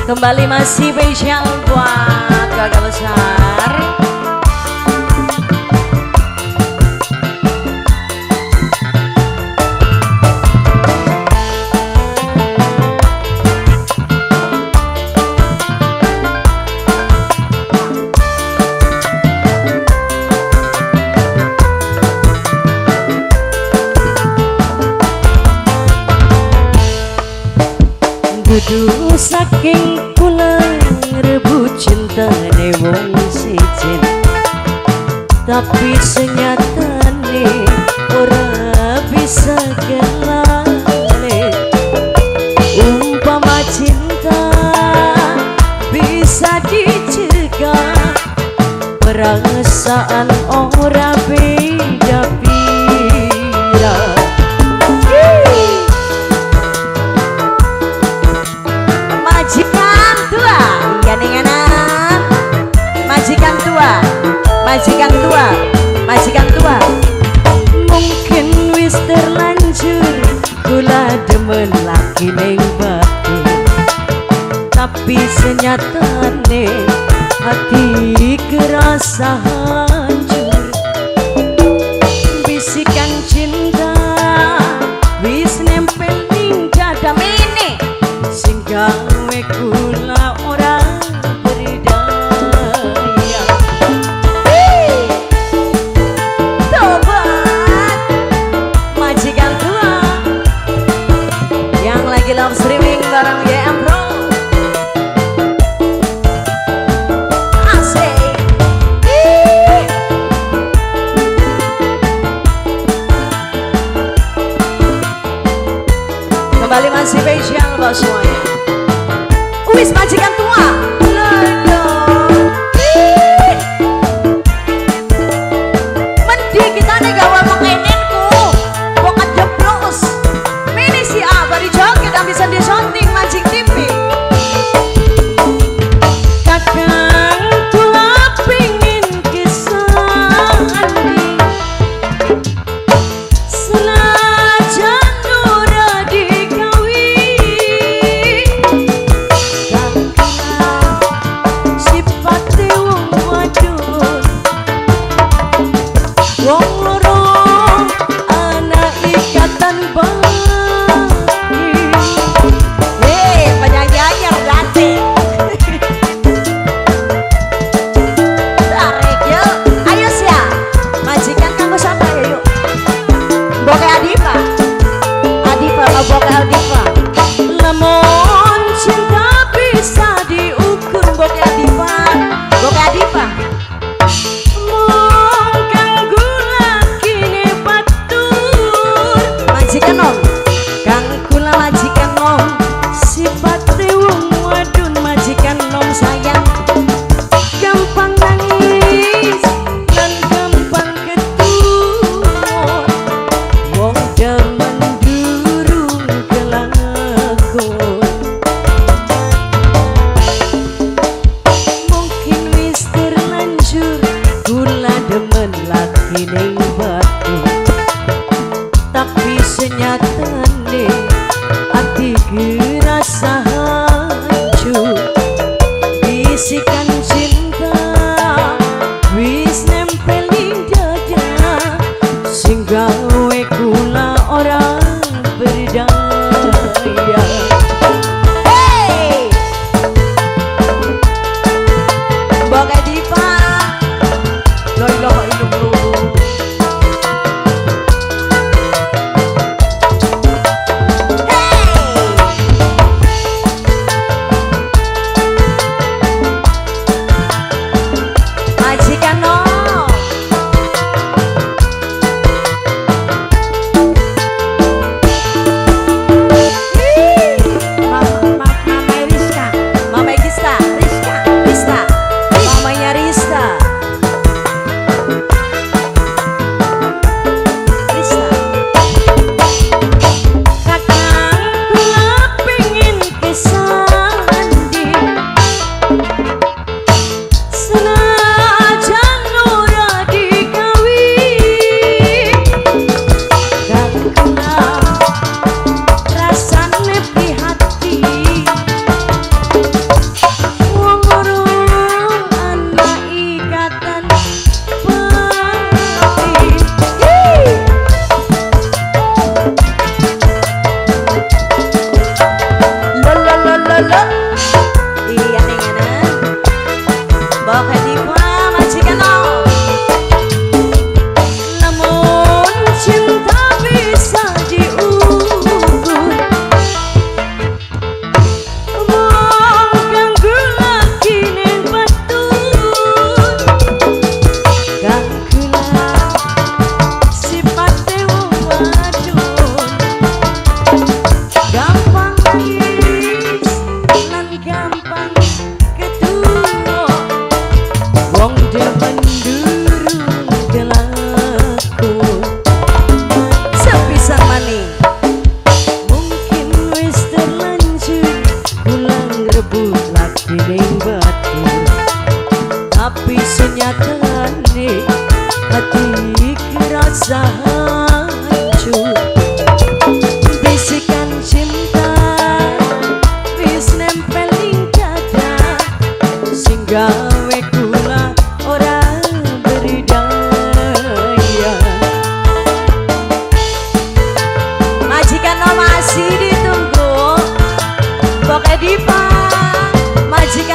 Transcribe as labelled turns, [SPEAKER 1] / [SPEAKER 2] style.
[SPEAKER 1] Kembali masih spesial buat kakak besar. Dudu saking kula rebut cintane wong sijen, tapi senyatane ora bisa kelale. Umpama cinta bisa dicegah, perasaan ora beda-beda. Majikan tua, majikan tua. Mungkin wis terlanjur kula demen lagi ning batin, tapi senyatane hati kerasa hancur. Bisikan cinta wis nempel ning dada mene, sing gawe kula ora berdaya. Tobat majikan tua yang lagi live streaming bareng YM Pro. Asik. Kembali masih spesial buat semuanya. Wis majikan tua. Mendi kita nih gawe makananku. Bokat jeblos. Mini si Abah di joget dan bisa disonting majik TV. Kakang kula pingin kesani, senajan ora digawi. Sipate wong wadon, wong loro ana ikatan batin. Penyanyi anyar berarti. Tarik yuk, ayo sia. Majikan kanggo siapa ya yuk? Boke Adifa. Adifa boke Adifa. Lamun cinta bisa diukur boke Adifa. Boke Adifa. Mung kanggo lakine batur. Majikan nom. Kang kula majikan nom. Sipate wong wadon majikan nom sayang. Gampang nangis dan gampang ketumur. Wong demen durung kelakon. Mungkin wis terlanjur kula demen laki ning batin, tapi senyatane hati kerasa hancur. Bisikan cinta wis nempel ning dada, sing gawe kula ora berdaya. Hey! Boke Diva. La ilaha illallah. sining batur, tapi senyatane hati kerasa hancur. Bisikan cinta wis nempel ing dada, sing gawe kula ora berdaya. Majikan no masih ditunggu, pokoknya Diva majikan